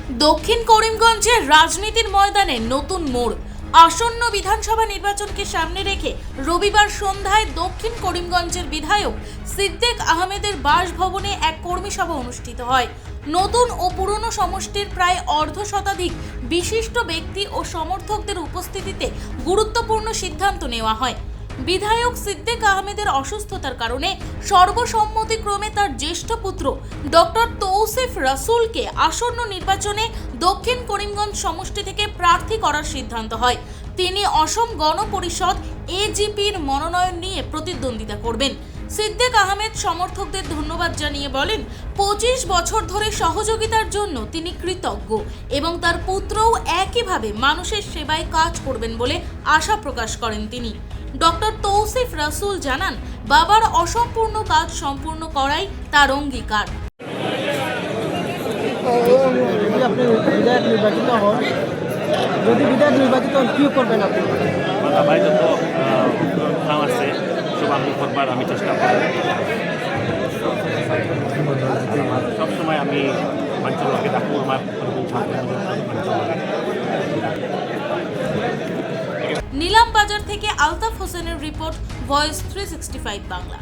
দক্ষিণ করিমগঞ্জের রাজনীতির ময়দানে নতুন মোড়। আসন্ন বিধানসভা নির্বাচনকে সামনে রেখে রবিবার সন্ধ্যায় দক্ষিণ করিমগঞ্জের বিধায়ক সিদ্দিক আহমেদের বাসভবনে এক কর্মী সভা অনুষ্ঠিত হয়। নতুন ও পুরনো সমষ্টির প্রায় অর্ধশতাধিক বিশিষ্ট ব্যক্তি ও সমর্থকদের উপস্থিতিতে গুরুত্বপূর্ণ সিদ্ধান্ত নেওয়া হয়। বিধায়ক সিদ্দিক আহমেদের অসুস্থতার কারণে সর্বসম্মতিক্রমে তার জ্যেষ্ঠ পুত্র ডক্টর তৌসিফ রাসুলকে আসন্ন নির্বাচনে দক্ষিণ করিমগঞ্জ সমষ্টি থেকে প্রার্থী করার সিদ্ধান্ত হয়। তিনি অসম গণ পরিষদ এজিপির মনোনয়ন নিয়ে প্রতিদ্বন্দ্বিতা করবেন। সিদ্দিক আহমেদ সমর্থকদের ধন্যবাদ জানিয়ে বলেন, 25 বছর ধরে সহযোগিতার জন্য তিনি কৃতজ্ঞ এবং তার পুত্রও একইভাবে মানুষের সেবায় কাজ করবেন বলে আশা প্রকাশ করেন তিনি। ডক্টর তৌসিফ রাসুল জানান, বাবার অসম্পূর্ণ কাজ সম্পূর্ণ করাই তার অঙ্গীকার। আপনি বিধায়ক নির্বাচিত হন, যদি বিধায়ক নির্বাচিত হন কি করবেন আপনি? বাবাই যত কাম আছে সব আমি করবার আমি চেষ্টা করি। সবসময় আমি মানুষের রাখবো আমার নীলাম বাজার থেকে আলতাফ হোসেনের রিপোর্ট, ভয়েস 365 বাংলা।